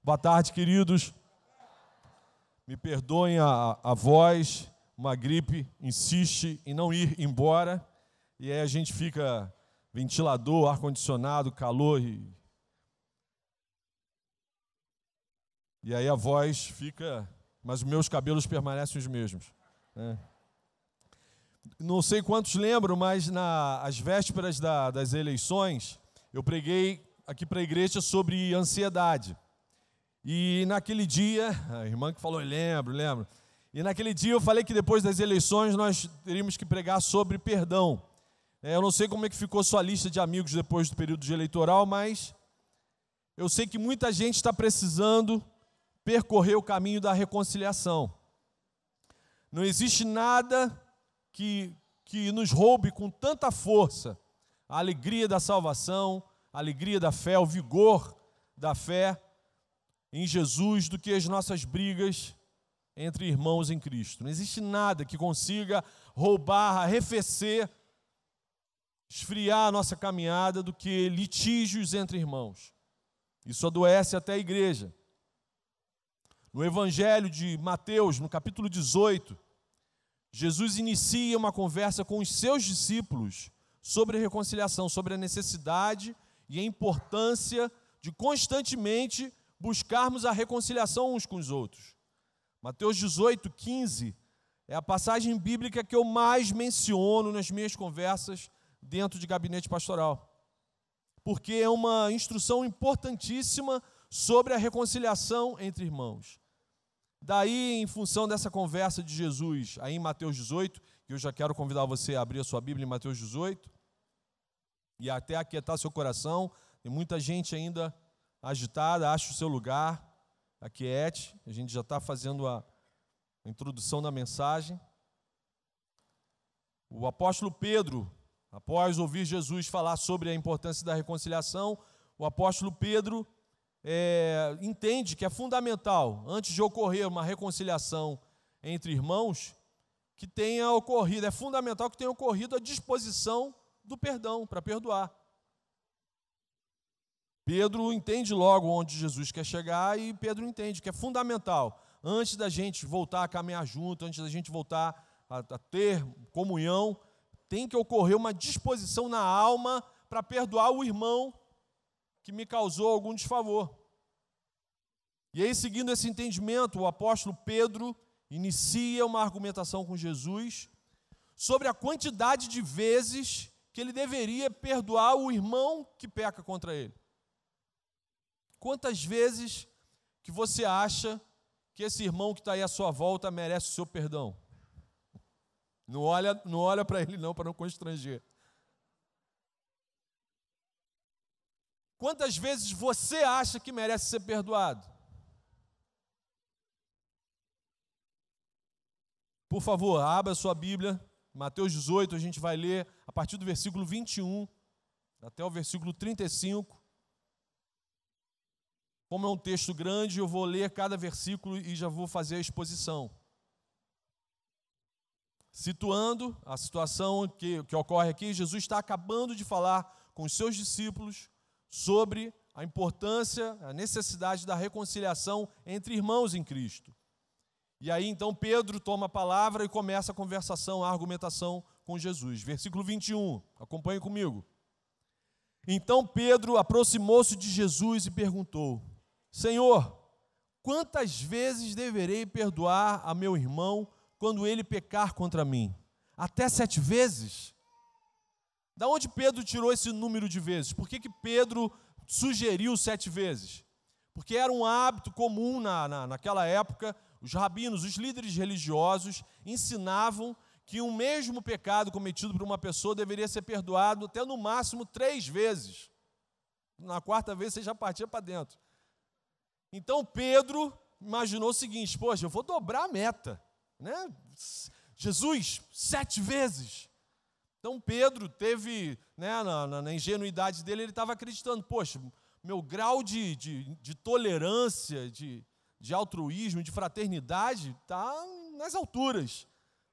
Boa tarde, queridos. Me perdoem a voz, uma gripe insiste em não ir embora, e aí a gente fica ventilador, ar-condicionado, calor, e aí a voz fica, mas os meus cabelos permanecem os mesmos, né? Não sei quantos lembram, mas às vésperas das eleições, eu preguei aqui para a igreja sobre ansiedade. E naquele dia, a irmã que falou, lembro. E naquele dia eu falei que depois das eleições nós teríamos que pregar sobre perdão. Eu não sei como é que ficou sua lista de amigos depois do período eleitoral, mas eu sei que muita gente está precisando percorrer o caminho da reconciliação. Não existe nada que nos roube com tanta força a alegria da salvação, a alegria da fé, o vigor da fé em Jesus do que as nossas brigas entre irmãos em Cristo. Não existe nada que consiga roubar, arrefecer, esfriar a nossa caminhada do que litígios entre irmãos. Isso adoece até a igreja. No Evangelho de Mateus, no capítulo 18, Jesus inicia uma conversa com os seus discípulos sobre reconciliação, sobre a necessidade e a importância de constantemente buscarmos a reconciliação uns com os outros. Mateus 18, 15 é a passagem bíblica que eu mais menciono nas minhas conversas dentro de gabinete pastoral, porque é uma instrução importantíssima sobre a reconciliação entre irmãos. Daí, em função dessa conversa de Jesus, aí em Mateus 18, que eu já quero convidar você a abrir a sua Bíblia em Mateus 18, e até aquietar seu coração, tem muita gente ainda agitada, acha o seu lugar, aquiete, a gente já está fazendo a introdução da mensagem. O apóstolo Pedro, após ouvir Jesus falar sobre a importância da reconciliação, o apóstolo Pedro entende que é fundamental, antes de ocorrer uma reconciliação entre irmãos, que tenha ocorrido, é fundamental que tenha ocorrido a disposição do perdão, para perdoar. Pedro entende logo onde Jesus quer chegar e Pedro entende que é fundamental, antes da gente voltar a caminhar junto, antes da gente voltar a ter comunhão, tem que ocorrer uma disposição na alma para perdoar o irmão que me causou algum desfavor. E aí, seguindo esse entendimento, o apóstolo Pedro inicia uma argumentação com Jesus sobre a quantidade de vezes que ele deveria perdoar o irmão que peca contra ele. Quantas vezes que você acha que esse irmão que está aí à sua volta merece o seu perdão? Não olha para ele não, para não constranger. Quantas vezes você acha que merece ser perdoado? Por favor, abra a sua Bíblia, Mateus 18, a gente vai ler a partir do versículo 21 até o versículo 35. Como é um texto grande, eu vou ler cada versículo e já vou fazer a exposição. Situando a situação que ocorre aqui, Jesus está acabando de falar com os seus discípulos sobre a importância, a necessidade da reconciliação entre irmãos em Cristo. E aí, então, Pedro toma a palavra e começa a conversação, a argumentação com Jesus. Versículo 21, acompanhe comigo. Então Pedro aproximou-se de Jesus e perguntou: Senhor, quantas vezes deverei perdoar a meu irmão quando ele pecar contra mim? Até 7 vezes? Da onde Pedro tirou esse número de vezes? Por que Pedro sugeriu 7 vezes? Porque era um hábito comum naquela época. Os rabinos, os líderes religiosos, ensinavam que um mesmo pecado cometido por uma pessoa deveria ser perdoado até no máximo 3 vezes. Na 4ª vez você já partia para dentro. Então Pedro imaginou o seguinte: poxa, eu vou dobrar a meta, né? Jesus, 7 vezes. Então Pedro teve, né, na ingenuidade dele, ele estava acreditando: poxa, meu grau de tolerância, de altruísmo, de fraternidade está nas alturas.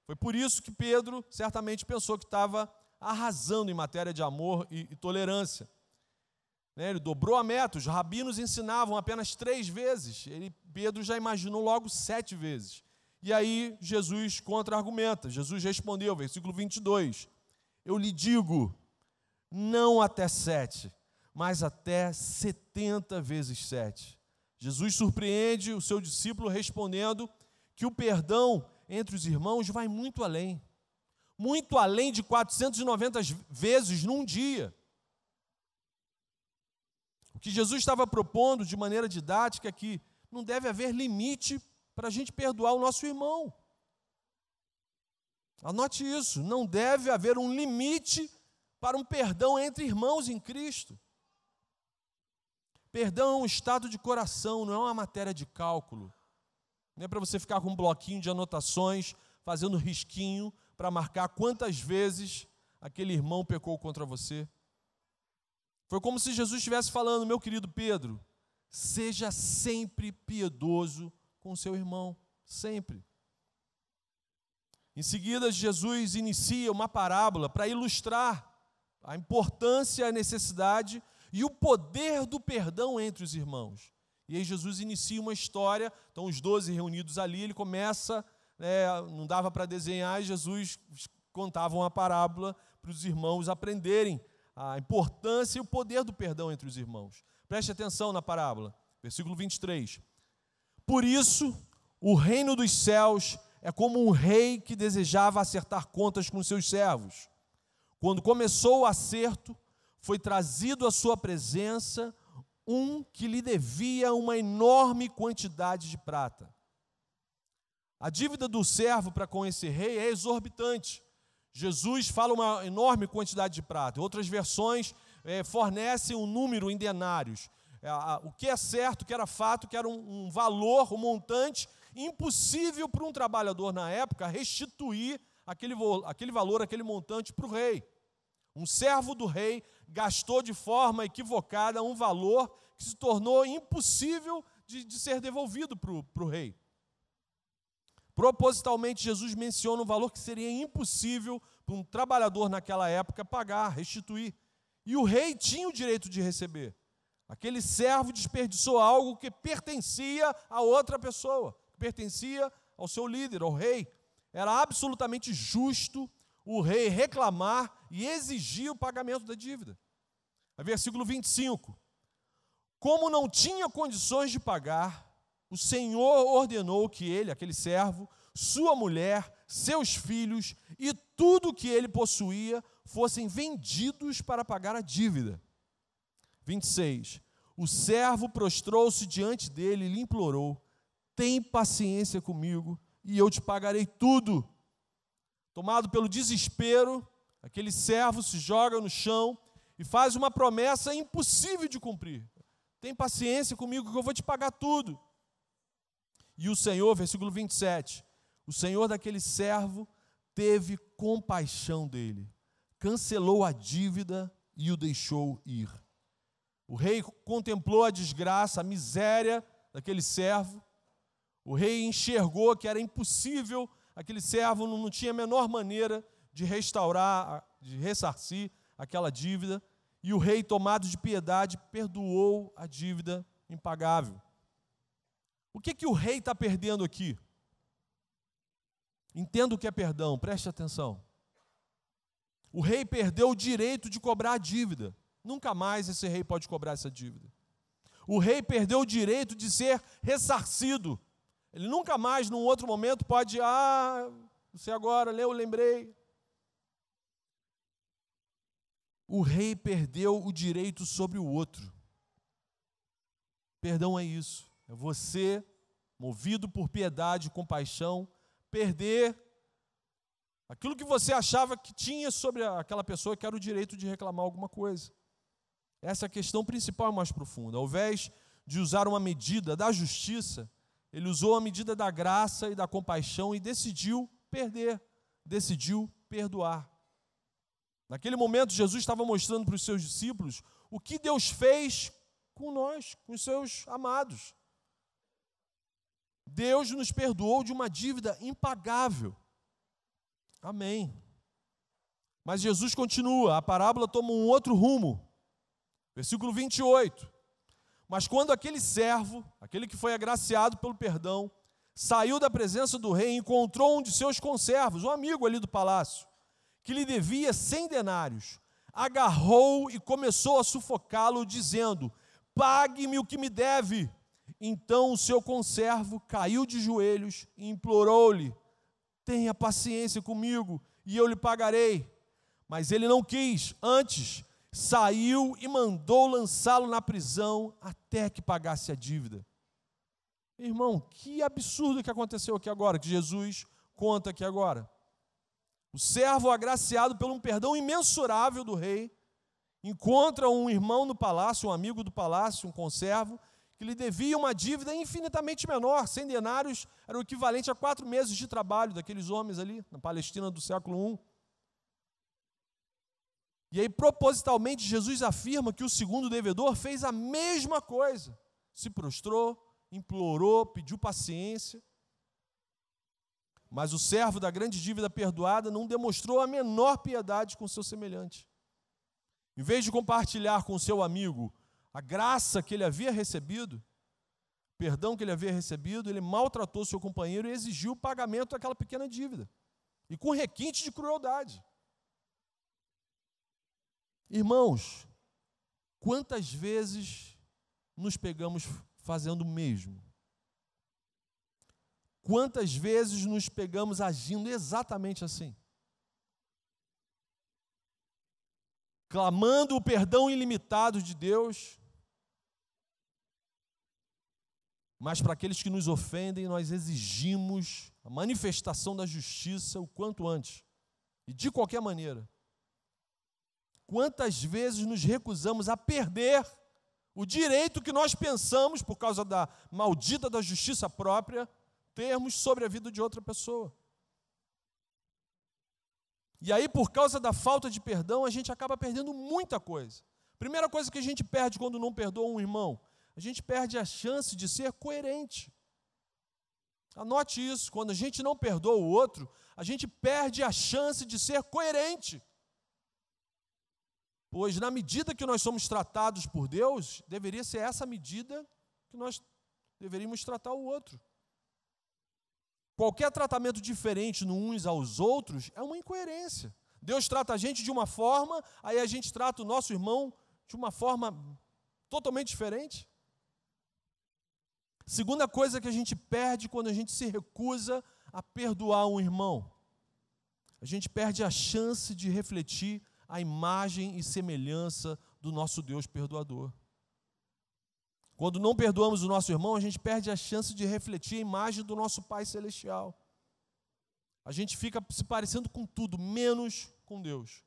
Foi por isso que Pedro certamente pensou que estava arrasando em matéria de amor e tolerância. né? Ele dobrou a meta. Os rabinos ensinavam apenas 3 vezes. Pedro já imaginou logo 7 vezes. E aí Jesus contra-argumenta. Jesus respondeu, versículo 22. Eu lhe digo, não até 7, mas até 70 vezes 7. Jesus surpreende o seu discípulo respondendo que o perdão entre os irmãos vai muito além de 490 vezes num dia. O que Jesus estava propondo de maneira didática é que não deve haver limite para a gente perdoar o nosso irmão. Anote isso, não deve haver um limite para um perdão entre irmãos em Cristo. Perdão é um estado de coração, não é uma matéria de cálculo. Não é para você ficar com um bloquinho de anotações, fazendo risquinho para marcar quantas vezes aquele irmão pecou contra você. Foi como se Jesus estivesse falando, meu querido Pedro, seja sempre piedoso com o seu irmão, sempre. Em seguida, Jesus inicia uma parábola para ilustrar a importância, a necessidade e o poder do perdão entre os irmãos. E aí Jesus inicia uma história, então os 12 reunidos ali, ele começa, não dava para desenhar, e Jesus contava uma parábola para os irmãos aprenderem a importância e o poder do perdão entre os irmãos. Preste atenção na parábola, versículo 23. Por isso, o reino dos céus é como um rei que desejava acertar contas com seus servos. Quando começou o acerto, foi trazido à sua presença um que lhe devia uma enorme quantidade de prata. A dívida do servo para com esse rei é exorbitante. Jesus fala uma enorme quantidade de prata. Outras versões fornecem um número em denários. O que é certo, que era fato, que era um valor, um montante impossível para um trabalhador na época restituir aquele valor, aquele montante para o rei. Um servo do rei gastou de forma equivocada um valor que se tornou impossível de ser devolvido para o rei. Propositalmente, Jesus menciona um valor que seria impossível para um trabalhador naquela época pagar, restituir. E o rei tinha o direito de receber. Aquele servo desperdiçou algo que pertencia a outra pessoa, que pertencia ao seu líder, ao rei. Era absolutamente justo o rei reclamar e exigir o pagamento da dívida. Versículo 25. Como não tinha condições de pagar, o Senhor ordenou que ele, aquele servo, sua mulher, seus filhos e tudo que ele possuía fossem vendidos para pagar a dívida. 26. O servo prostrou-se diante dele e lhe implorou: tem paciência comigo e eu te pagarei tudo. Tomado pelo desespero, aquele servo se joga no chão e faz uma promessa impossível de cumprir. Tem paciência comigo que eu vou te pagar tudo. E o Senhor, versículo 27, o Senhor daquele servo teve compaixão dele, cancelou a dívida e o deixou ir. O rei contemplou a desgraça, a miséria daquele servo. O rei enxergou que era impossível, aquele servo não tinha a menor maneira de restaurar, de ressarcir aquela dívida. E o rei, tomado de piedade, perdoou a dívida impagável. O que o rei está perdendo aqui? Entenda o que é perdão, preste atenção. O rei perdeu o direito de cobrar a dívida. Nunca mais esse rei pode cobrar essa dívida. O rei perdeu o direito de ser ressarcido. Ele nunca mais, num outro momento, pode, você agora, eu lembrei. O rei perdeu o direito sobre o outro. Perdão é isso. É você, movido por piedade e compaixão, perder aquilo que você achava que tinha sobre aquela pessoa, que era o direito de reclamar alguma coisa. Essa é a questão principal e mais profunda. Ao invés de usar uma medida da justiça, ele usou a medida da graça e da compaixão e decidiu perdoar. Naquele momento, Jesus estava mostrando para os seus discípulos o que Deus fez com nós, com os seus amados. Deus nos perdoou de uma dívida impagável. Amém. Mas Jesus continua, a parábola toma um outro rumo. Versículo 28. Mas quando aquele servo, aquele que foi agraciado pelo perdão, saiu da presença do rei e encontrou um de seus conservos, um amigo ali do palácio, que lhe devia 100 denários, agarrou e começou a sufocá-lo, dizendo: pague-me o que me deve. Então o seu conservo caiu de joelhos e implorou-lhe: tenha paciência comigo e eu lhe pagarei. Mas ele não quis, antes saiu e mandou lançá-lo na prisão até que pagasse a dívida. Irmão, que absurdo que aconteceu aqui agora, que Jesus conta aqui agora. O servo, agraciado por um perdão imensurável do rei, encontra um irmão no palácio, um amigo do palácio, um conservo, que lhe devia uma dívida infinitamente menor. 100 denários era o equivalente a 4 meses de trabalho daqueles homens ali, na Palestina do século I. E aí, propositalmente, Jesus afirma que o segundo devedor fez a mesma coisa. Se prostrou, implorou, pediu paciência. Mas o servo da grande dívida perdoada não demonstrou a menor piedade com seu semelhante. Em vez de compartilhar com seu amigo a graça que ele havia recebido, o perdão que ele havia recebido, ele maltratou seu companheiro e exigiu o pagamento daquela pequena dívida. E com requinte de crueldade. Irmãos, quantas vezes nos pegamos fazendo o mesmo? Quantas vezes nos pegamos agindo exatamente assim? Clamando o perdão ilimitado de Deus, mas para aqueles que nos ofendem, nós exigimos a manifestação da justiça o quanto antes, e de qualquer maneira. Quantas vezes nos recusamos a perder o direito que nós pensamos, por causa da maldita da justiça própria, termos sobre a vida de outra pessoa. E aí, por causa da falta de perdão, a gente acaba perdendo muita coisa. Primeira coisa que a gente perde quando não perdoa um irmão, a gente perde a chance de ser coerente. Anote isso, quando a gente não perdoa o outro, a gente perde a chance de ser coerente. Pois na medida que nós somos tratados por Deus, deveria ser essa medida que nós deveríamos tratar o outro. Qualquer tratamento diferente uns aos outros é uma incoerência. Deus trata a gente de uma forma, aí a gente trata o nosso irmão de uma forma totalmente diferente. Segunda coisa que a gente perde quando a gente se recusa a perdoar um irmão, a gente perde a chance de refletir a imagem e semelhança do nosso Deus perdoador. Quando não perdoamos o nosso irmão, a gente perde a chance de refletir a imagem do nosso Pai Celestial. A gente fica se parecendo com tudo, menos com Deus.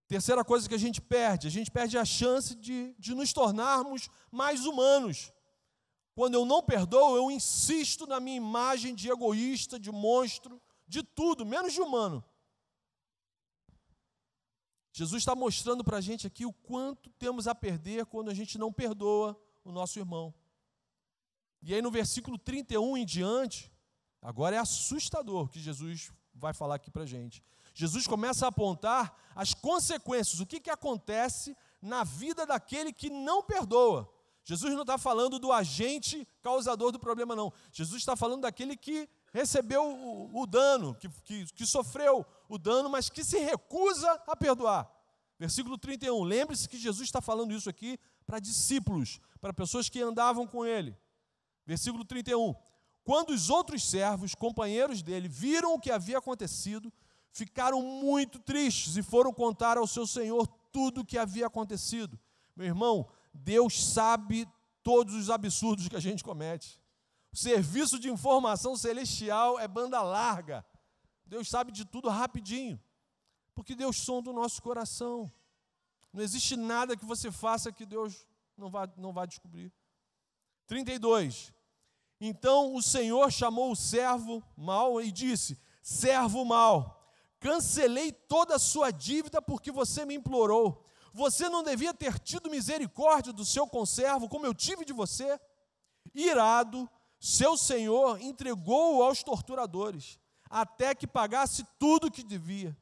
Terceira coisa que a gente perde a chance de nos tornarmos mais humanos. Quando eu não perdoo, eu insisto na minha imagem de egoísta, de monstro, de tudo, menos de humano. Jesus está mostrando para a gente aqui o quanto temos a perder quando a gente não perdoa o nosso irmão. E aí no versículo 31 em diante, agora é assustador o que Jesus vai falar aqui para a gente. Jesus começa a apontar as consequências, o que acontece na vida daquele que não perdoa. Jesus não está falando do agente causador do problema, não. Jesus está falando daquele que recebeu o dano, que sofreu o dano, mas que se recusa a perdoar. Versículo 31, lembre-se que Jesus está falando isso aqui para discípulos, para pessoas que andavam com ele. Versículo 31, quando os outros servos, companheiros dele, viram o que havia acontecido, ficaram muito tristes e foram contar ao seu senhor tudo o que havia acontecido. Meu irmão, Deus sabe todos os absurdos que a gente comete. O serviço de informação celestial é banda larga. Deus sabe de tudo rapidinho, porque Deus sonda o nosso coração. Não existe nada que você faça que Deus não vá descobrir. 32. Então o Senhor chamou o servo mau e disse: servo mau, cancelei toda a sua dívida porque você me implorou. Você não devia ter tido misericórdia do seu conservo como eu tive de você? Irado, seu senhor entregou-o aos torturadores, até que pagasse tudo o que devia.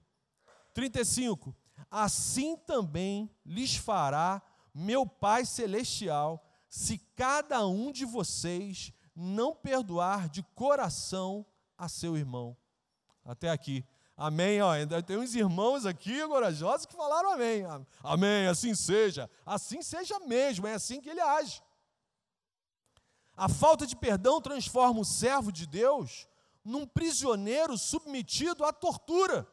35. assim também lhes fará meu Pai Celestial, se cada um de vocês não perdoar de coração a seu irmão. Até aqui. Amém. Ó, ainda tem uns irmãos aqui corajosos que falaram amém. Amém, assim seja. Assim seja mesmo, é assim que ele age. A falta de perdão transforma o servo de Deus num prisioneiro submetido à tortura.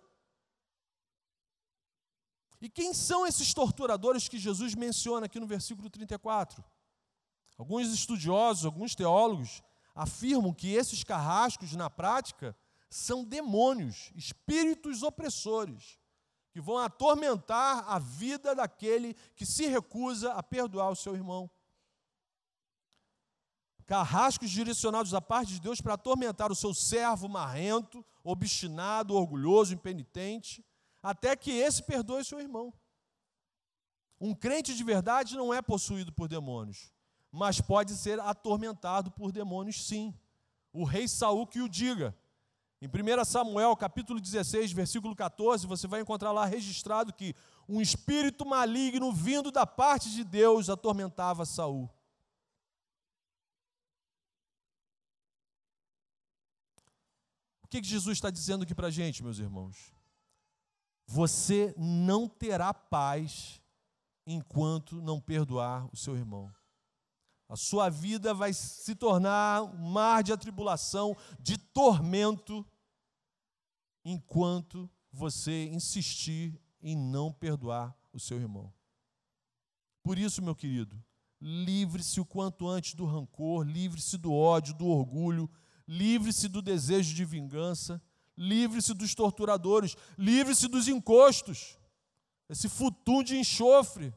E quem são esses torturadores que Jesus menciona aqui no versículo 34? Alguns estudiosos, alguns teólogos afirmam que esses carrascos, na prática, são demônios, espíritos opressores, que vão atormentar a vida daquele que se recusa a perdoar o seu irmão. Carrascos direcionados da parte de Deus para atormentar o seu servo marrento, obstinado, orgulhoso, impenitente, até que esse perdoe seu irmão. Um crente de verdade não é possuído por demônios, mas pode ser atormentado por demônios, sim. O rei Saul que o diga. Em 1 Samuel, capítulo 16, versículo 14, você vai encontrar lá registrado que um espírito maligno vindo da parte de Deus atormentava Saul. O que Jesus está dizendo aqui para a gente, meus irmãos? Você não terá paz enquanto não perdoar o seu irmão. A sua vida vai se tornar um mar de atribulação, de tormento, enquanto você insistir em não perdoar o seu irmão. Por isso, meu querido, livre-se o quanto antes do rancor, livre-se do ódio, do orgulho, livre-se do desejo de vingança, livre-se dos torturadores, livre-se dos encostos, esse futum de enxofre.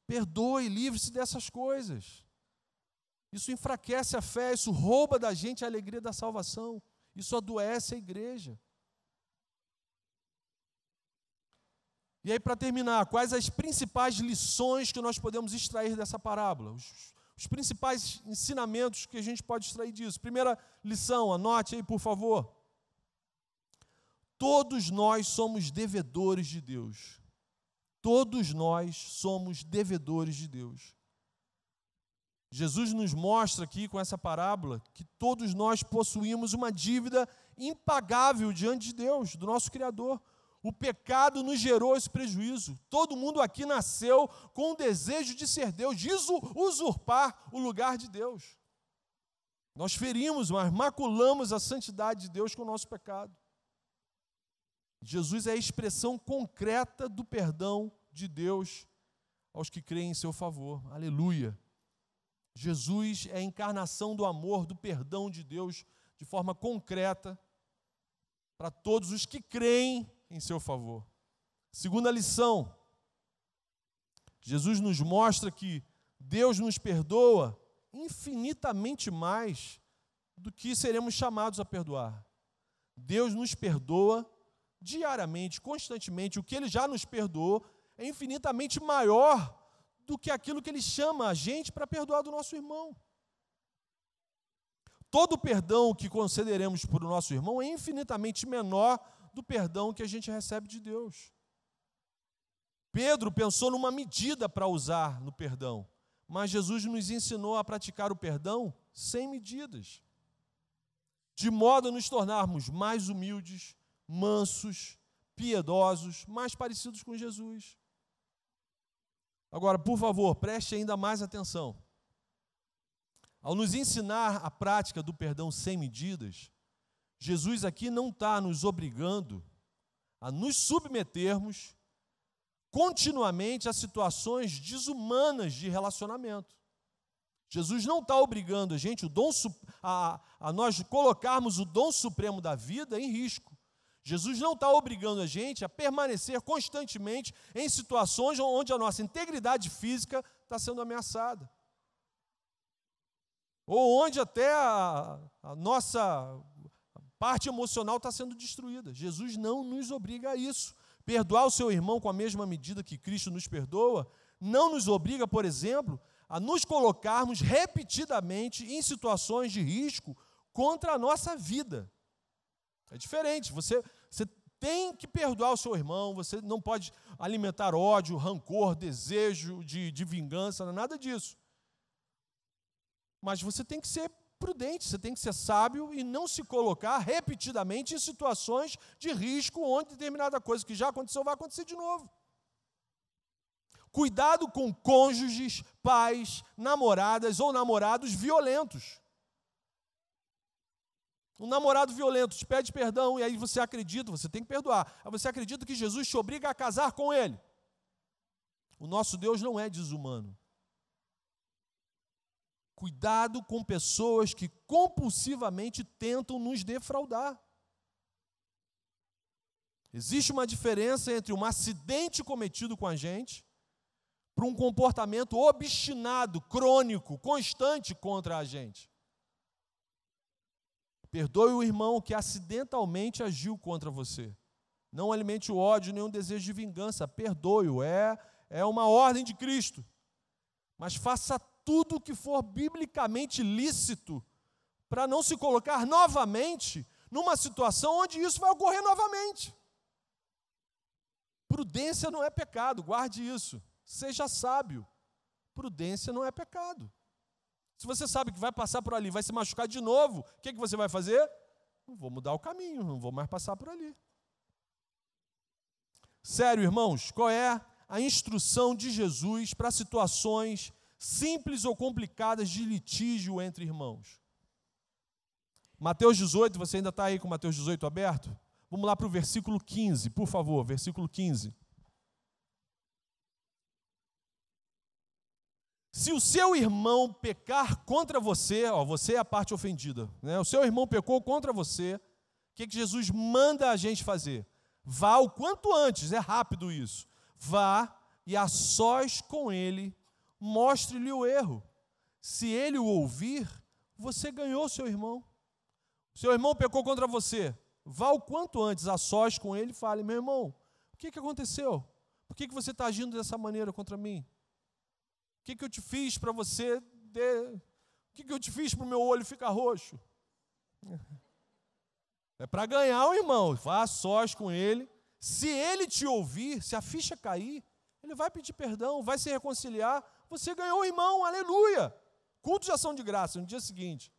Perdoe, livre-se dessas coisas. Isso enfraquece a fé, isso rouba da gente a alegria da salvação, isso adoece a igreja. E aí, para terminar, quais as principais lições que nós podemos extrair dessa parábola? Os principais ensinamentos que a gente pode extrair disso. Primeira lição, anote aí, por favor. Todos nós somos devedores de Deus. Todos nós somos devedores de Deus. Jesus nos mostra aqui com essa parábola que todos nós possuímos uma dívida impagável diante de Deus, do nosso Criador. O pecado nos gerou esse prejuízo. Todo mundo aqui nasceu com o desejo de ser Deus, de usurpar o lugar de Deus. Nós ferimos, mas maculamos a santidade de Deus com o nosso pecado. Jesus é a expressão concreta do perdão de Deus aos que creem em seu favor. Aleluia! Jesus é a encarnação do amor, do perdão de Deus de forma concreta para todos os que creem em seu favor. Segunda lição, Jesus nos mostra que Deus nos perdoa infinitamente mais do que seremos chamados a perdoar. Deus nos perdoa diariamente, constantemente. O que Ele já nos perdoou é infinitamente maior do que aquilo que Ele chama a gente para perdoar do nosso irmão. Todo o perdão que concederemos para o nosso irmão é infinitamente menor do perdão que a gente recebe de Deus. Pedro pensou numa medida para usar no perdão, mas Jesus nos ensinou a praticar o perdão sem medidas, de modo a nos tornarmos mais humildes, mansos, piedosos, mais parecidos com Jesus. Agora, por favor, preste ainda mais atenção. Ao nos ensinar a prática do perdão sem medidas, Jesus aqui não está nos obrigando a nos submetermos continuamente a situações desumanas de relacionamento. Jesus não está obrigando a gente a nós colocarmos o dom supremo da vida em risco. Jesus não está obrigando a gente a permanecer constantemente em situações onde a nossa integridade física está sendo ameaçada. Ou onde até a nossa parte emocional está sendo destruída. Jesus não nos obriga a isso. Perdoar o seu irmão com a mesma medida que Cristo nos perdoa não nos obriga, por exemplo, a nos colocarmos repetidamente em situações de risco contra a nossa vida. É diferente. Você tem que perdoar o seu irmão, você não pode alimentar ódio, rancor, desejo de vingança, nada disso. Mas você tem que ser prudente, você tem que ser sábio e não se colocar repetidamente em situações de risco onde determinada coisa que já aconteceu vai acontecer de novo. Cuidado com cônjuges, pais, namoradas ou namorados violentos. Um namorado violento te pede perdão e aí você acredita, você tem que perdoar. Aí você acredita que Jesus te obriga a casar com ele. O nosso Deus não é desumano. Cuidado com pessoas que compulsivamente tentam nos defraudar. Existe uma diferença entre um acidente cometido com a gente para um comportamento obstinado, crônico, constante contra a gente. Perdoe o irmão que acidentalmente agiu contra você. Não alimente o ódio nem o desejo de vingança. Perdoe-o. É uma ordem de Cristo. Mas faça tudo o que for biblicamente lícito para não se colocar novamente numa situação onde isso vai ocorrer novamente. Prudência não é pecado, guarde isso. Seja sábio. Prudência não é pecado. Se você sabe que vai passar por ali, vai se machucar de novo, o que você vai fazer? Não vou mudar o caminho, não vou mais passar por ali. Sério, irmãos, qual é a instrução de Jesus para situações simples ou complicadas de litígio entre irmãos? Mateus 18, você ainda está aí com Mateus 18 aberto? Vamos lá para o versículo 15, por favor, versículo 15. Se o seu irmão pecar contra você, você é a parte ofendida, né? O seu irmão pecou contra você, o que Jesus manda a gente fazer? Vá o quanto antes, é rápido isso. Vá e a sós com ele, mostre-lhe o erro. Se ele o ouvir, você ganhou seu irmão. Seu irmão pecou contra você, vá o quanto antes a sós com ele e fale: meu irmão, o que aconteceu? Por que você está agindo dessa maneira contra mim? O que eu te fiz para você? O que eu te fiz para o meu olho ficar roxo? É para ganhar o irmão. Vá a sós com ele. Se ele te ouvir, se a ficha cair, ele vai pedir perdão, vai se reconciliar. Você ganhou o irmão, aleluia. Culto de ação de graça no dia seguinte.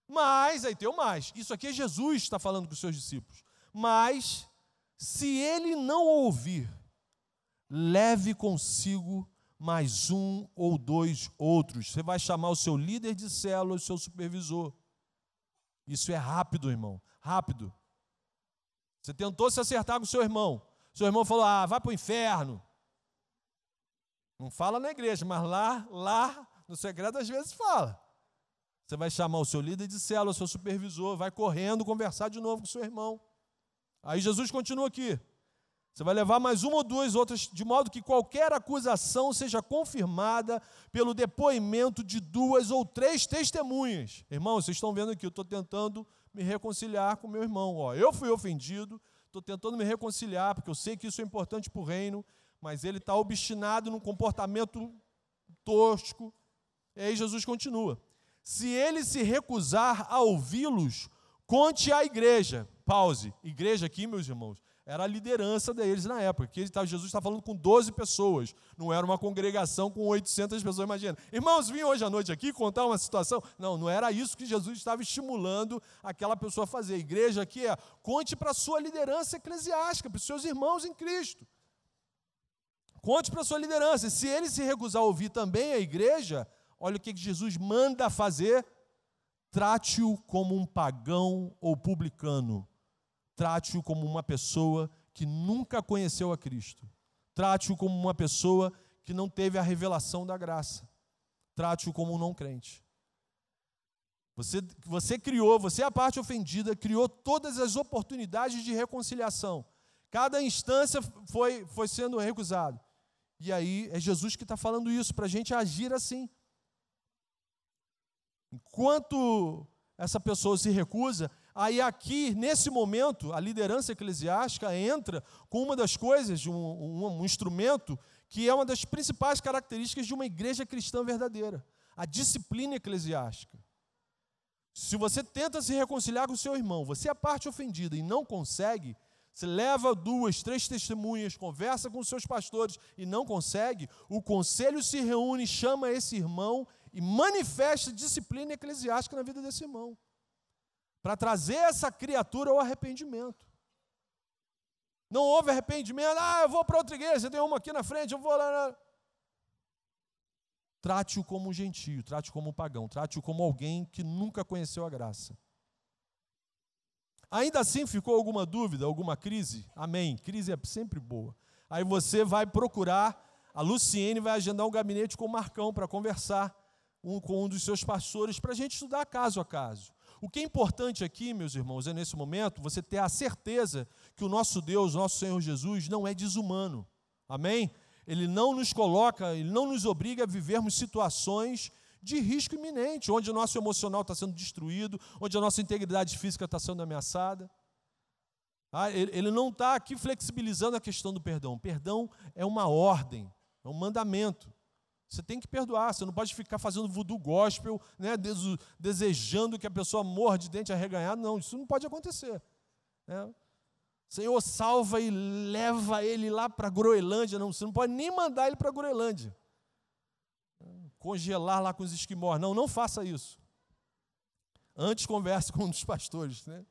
Mas, aí tem o mais. Isso aqui é Jesus que está falando com os seus discípulos. Mas, se ele não ouvir, leve consigo mais um ou dois outros. Você vai chamar o seu líder de célula, o seu supervisor. Isso é rápido, irmão, rápido. Você tentou se acertar com o seu irmão falou: vai para o inferno. Não fala na igreja, mas lá no segredo às vezes fala. Você vai chamar o seu líder de célula, o seu supervisor, vai correndo conversar de novo com o seu irmão. Aí Jesus continua aqui. Você vai levar mais uma ou duas outras, de modo que qualquer acusação seja confirmada pelo depoimento de 2 ou 3 testemunhas. Irmãos, vocês estão vendo aqui, eu estou tentando me reconciliar com meu irmão. Eu fui ofendido, estou tentando me reconciliar, porque eu sei que isso é importante para o reino, mas ele está obstinado num comportamento tosco. E aí Jesus continua. Se ele se recusar a ouvi-los, conte à igreja. Pause. Igreja aqui, meus irmãos, era a liderança deles na época, que Jesus está falando com 12 pessoas, não era uma congregação com 800 pessoas, imagina. Irmãos, vim hoje à noite aqui contar uma situação. Não era isso que Jesus estava estimulando aquela pessoa a fazer. A igreja aqui conte para a sua liderança eclesiástica, para os seus irmãos em Cristo. Conte para a sua liderança. E se ele se recusar a ouvir também a igreja, olha o que Jesus manda fazer: trate-o como um pagão ou publicano. Trate-o como uma pessoa que nunca conheceu a Cristo. Trate-o como uma pessoa que não teve a revelação da graça. Trate-o como um não crente. Você criou, você é a parte ofendida, criou todas as oportunidades de reconciliação. Cada instância foi sendo recusado. E aí é Jesus que está falando isso, para a gente agir assim. Enquanto essa pessoa se recusa, aí aqui, nesse momento, a liderança eclesiástica entra com uma das coisas, um instrumento, que é uma das principais características de uma igreja cristã verdadeira: a disciplina eclesiástica. Se você tenta se reconciliar com o seu irmão, você é a parte ofendida e não consegue, Você leva 2, 3 testemunhas, conversa com os seus pastores e não consegue, o conselho se reúne, chama esse irmão e manifesta disciplina eclesiástica na vida desse irmão, para trazer essa criatura ao arrependimento. Não houve arrependimento, eu vou para outra igreja, tem uma aqui na frente, eu vou lá. Trate-o como um gentio, trate-o como um pagão, trate-o como alguém que nunca conheceu a graça. Ainda assim ficou alguma dúvida, alguma crise? Amém, crise é sempre boa. Aí você vai procurar, a Luciene vai agendar um gabinete com o Marcão para conversar com um dos seus pastores, para a gente estudar caso a caso. O que é importante aqui, meus irmãos, é nesse momento você ter a certeza que o nosso Deus, nosso Senhor Jesus, não é desumano. Amém? Ele não nos coloca, Ele não nos obriga a vivermos situações de risco iminente, onde o nosso emocional está sendo destruído, onde a nossa integridade física está sendo ameaçada. Ele não está aqui flexibilizando a questão do perdão. Perdão é uma ordem, é um mandamento. Você tem que perdoar, você não pode ficar fazendo voodoo gospel, né, desejando que a pessoa morra de dente arreganhado. Não, isso não pode acontecer. Né? Senhor, salva e leva ele lá para a Groenlândia. Não, você não pode nem mandar ele para a Groenlândia. Congelar lá com os esquimós. Não, não faça isso. Antes converse com um dos pastores. Né?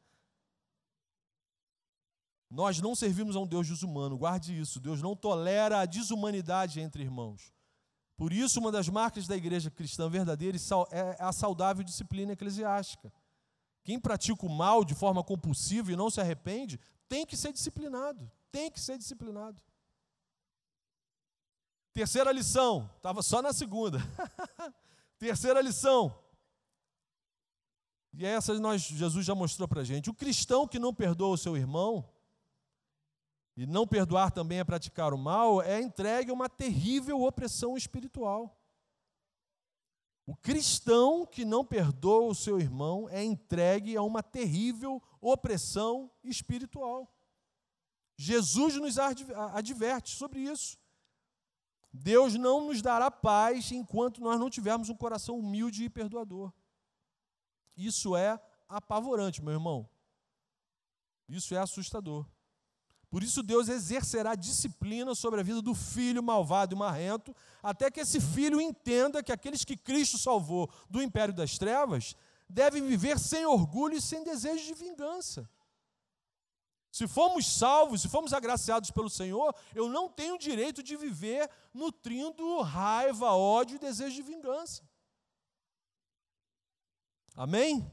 Nós não servimos a um Deus desumano, guarde isso. Deus não tolera a desumanidade entre irmãos. Por isso, uma das marcas da igreja cristã verdadeira é a saudável disciplina eclesiástica. Quem pratica o mal de forma compulsiva e não se arrepende, tem que ser disciplinado. Tem que ser disciplinado. Terceira lição, estava só na segunda. Terceira lição. E essa Jesus já mostrou para a gente. O cristão que não perdoa o seu irmão, e não perdoar também é praticar o mal, é entregue a uma terrível opressão espiritual. O cristão que não perdoa o seu irmão é entregue a uma terrível opressão espiritual. Jesus nos adverte sobre isso. Deus não nos dará paz enquanto nós não tivermos um coração humilde e perdoador. Isso é apavorante, meu irmão. Isso é assustador. Por isso Deus exercerá disciplina sobre a vida do filho malvado e marrento, até que esse filho entenda que aqueles que Cristo salvou do império das trevas devem viver sem orgulho e sem desejo de vingança. Se fomos salvos, se fomos agraciados pelo Senhor, eu não tenho direito de viver nutrindo raiva, ódio e desejo de vingança. Amém?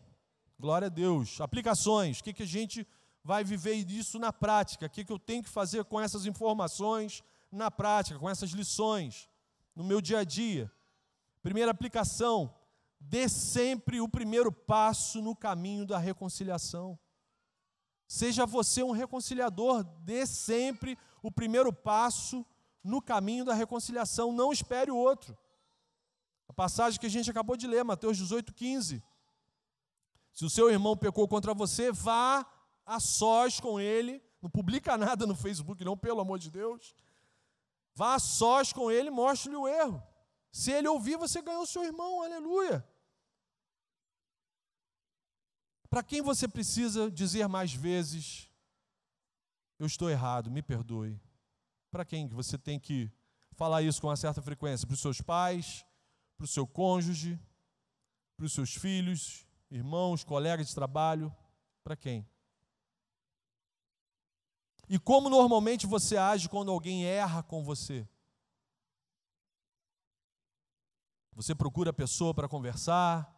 Glória a Deus. Aplicações. O que a gente vai viver isso na prática? O que eu tenho que fazer com essas informações na prática, com essas lições, no meu dia a dia? Primeira aplicação: dê sempre o primeiro passo no caminho da reconciliação. Seja você um reconciliador, dê sempre o primeiro passo no caminho da reconciliação, não espere o outro. A passagem que a gente acabou de ler, Mateus 18:15. Se o seu irmão pecou contra você, vá a sós com ele, não publica nada no Facebook não, pelo amor de Deus. Vá a sós com ele e mostre-lhe o erro. Se ele ouvir, você ganhou o seu irmão, aleluia. Para quem você precisa dizer mais vezes, eu estou errado, me perdoe? Para quem você tem que falar isso com uma certa frequência? Para os seus pais, para o seu cônjuge, para os seus filhos, irmãos, colegas de trabalho? Para quem? E como normalmente você age quando alguém erra com você? Você procura a pessoa para conversar?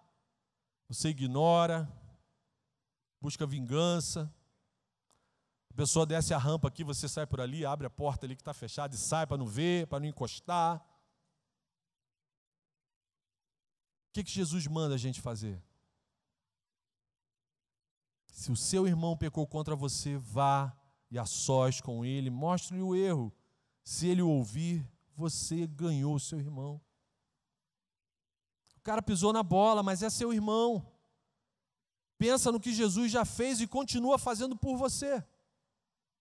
Você ignora? Busca vingança? A pessoa desce a rampa aqui, você sai por ali, abre a porta ali que está fechada e sai para não ver, para não encostar. O que Jesus manda a gente fazer? Se o seu irmão pecou contra você, vá e a sós com ele, mostre-lhe o erro. Se ele o ouvir, você ganhou o seu irmão. O cara pisou na bola, mas é seu irmão. Pensa no que Jesus já fez e continua fazendo por você.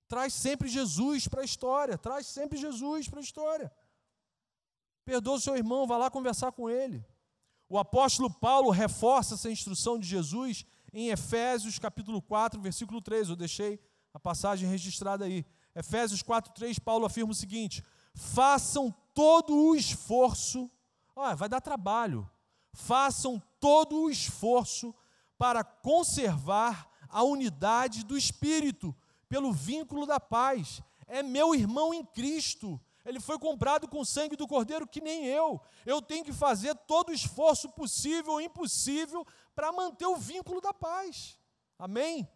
Traz sempre Jesus para a história. Traz sempre Jesus para a história. Perdoa o seu irmão, vá lá conversar com ele. O apóstolo Paulo reforça essa instrução de Jesus em Efésios capítulo 4, versículo 3. Eu deixei a passagem registrada aí. Efésios 4:3, Paulo afirma o seguinte: façam todo o esforço, vai dar trabalho, façam todo o esforço para conservar a unidade do Espírito, pelo vínculo da paz. É meu irmão em Cristo, ele foi comprado com o sangue do Cordeiro que nem eu. Eu tenho que fazer todo o esforço possível ou impossível para manter o vínculo da paz. Amém?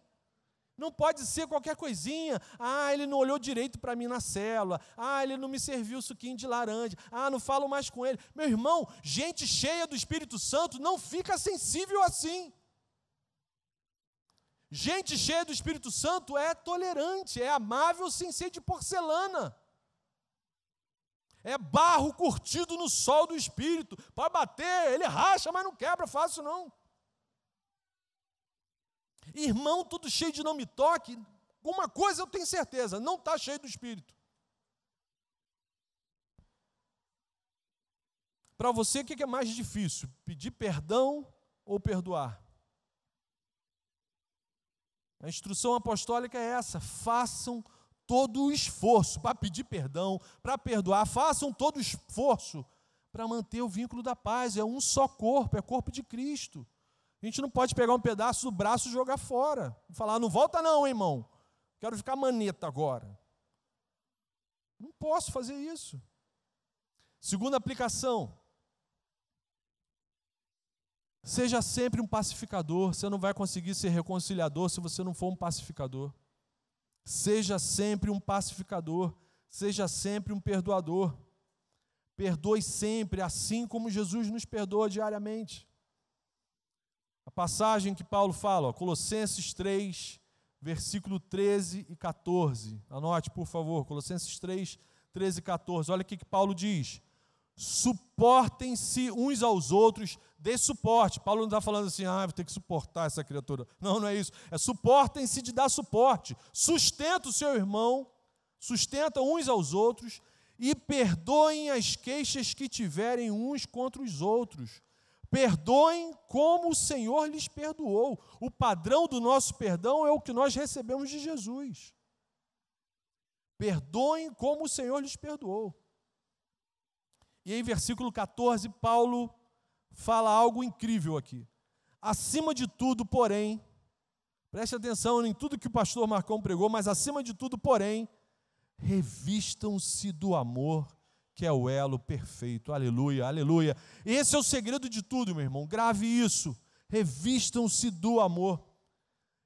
Não pode ser qualquer coisinha. Ele não olhou direito para mim na célula. Ele não me serviu suquinho de laranja. Não falo mais com ele. Meu irmão, gente cheia do Espírito Santo não fica sensível assim. Gente cheia do Espírito Santo é tolerante, é amável sem ser de porcelana. É barro curtido no sol do Espírito. Pode bater, ele racha, mas não quebra fácil não. Irmão, tudo cheio de não me toque, uma coisa eu tenho certeza, não está cheio do Espírito. Para você, o que é mais difícil? Pedir perdão ou perdoar? A instrução apostólica é essa: façam todo o esforço para pedir perdão, para perdoar, façam todo o esforço para manter o vínculo da paz. É um só corpo, é corpo de Cristo. A gente não pode pegar um pedaço do braço e jogar fora. E falar, não volta não, irmão. Quero ficar maneta agora. Não posso fazer isso. Segunda aplicação. Seja sempre um pacificador. Você não vai conseguir ser reconciliador se você não for um pacificador. Seja sempre um pacificador. Seja sempre um perdoador. Perdoe sempre, assim como Jesus nos perdoa diariamente. A passagem que Paulo fala, Colossenses 3, versículo 13 e 14. Anote, por favor, Colossenses 3, 13 e 14. Olha o que Paulo diz. Suportem-se uns aos outros, dê suporte. Paulo não está falando assim, vou ter que suportar essa criatura. Não, não é isso. É suportem-se de dar suporte. Sustenta o seu irmão, sustenta uns aos outros e perdoem as queixas que tiverem uns contra os outros. Perdoem como o Senhor lhes perdoou. O padrão do nosso perdão é o que nós recebemos de Jesus. Perdoem como o Senhor lhes perdoou. E em versículo 14, Paulo fala algo incrível aqui. Acima de tudo, porém, preste atenção em tudo que o pastor Marcão pregou, mas acima de tudo, porém, revistam-se do amor, que é o elo perfeito. Aleluia, aleluia. Esse é o segredo de tudo, meu irmão. Grave isso. Revistam-se do amor.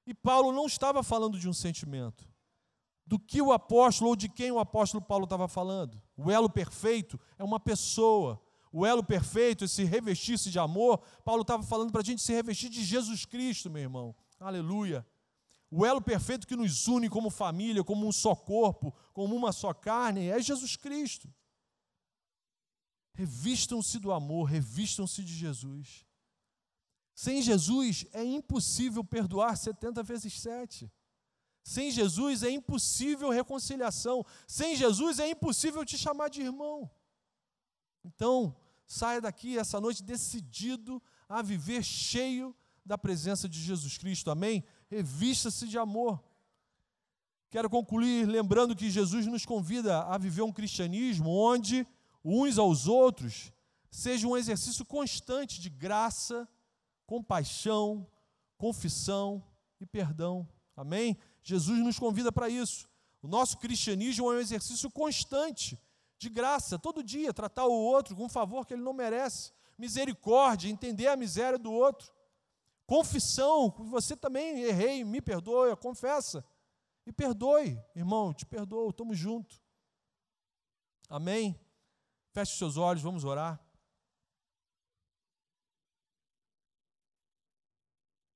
E Paulo não estava falando de um sentimento. Do que o apóstolo ou de quem o apóstolo Paulo estava falando. O elo perfeito é uma pessoa. O elo perfeito, esse revestir-se de amor, Paulo estava falando para a gente se revestir de Jesus Cristo, meu irmão. Aleluia. O elo perfeito que nos une como família, como um só corpo, como uma só carne, é Jesus Cristo. Revistam-se do amor, revistam-se de Jesus. Sem Jesus é impossível perdoar 70 vezes 7. Sem Jesus é impossível reconciliação. Sem Jesus é impossível te chamar de irmão. Então, saia daqui essa noite decidido a viver cheio da presença de Jesus Cristo. Amém? Revista-se de amor. Quero concluir lembrando que Jesus nos convida a viver um cristianismo onde uns aos outros seja um exercício constante de graça, compaixão, confissão e perdão. Amém? Jesus nos convida para isso. O nosso cristianismo é um exercício constante de graça, todo dia, tratar o outro com um favor que ele não merece. Misericórdia, entender a miséria do outro. Confissão, você também errei, me perdoe, confessa. E perdoe, irmão, te perdoo, estamos juntos. Amém? Feche os seus olhos, vamos orar.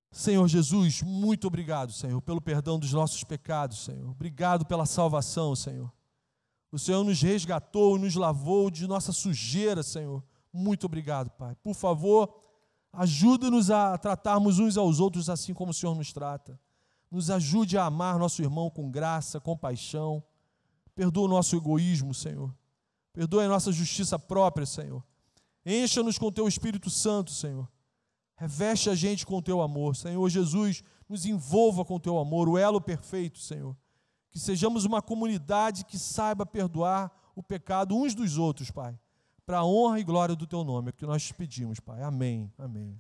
Senhor Jesus, muito obrigado, Senhor, pelo perdão dos nossos pecados, Senhor. Obrigado pela salvação, Senhor. O Senhor nos resgatou, nos lavou de nossa sujeira, Senhor. Muito obrigado, Pai. Por favor, ajuda-nos a tratarmos uns aos outros assim como o Senhor nos trata. Nos ajude a amar nosso irmão com graça, compaixão. Perdoa o nosso egoísmo, Senhor. Perdoa a nossa justiça própria, Senhor. Encha-nos com o Teu Espírito Santo, Senhor. Reveste a gente com o Teu amor. Senhor Jesus, nos envolva com o Teu amor, o elo perfeito, Senhor. Que sejamos uma comunidade que saiba perdoar o pecado uns dos outros, Pai, para a honra e glória do Teu nome, é o que nós te pedimos, Pai. Amém, amém.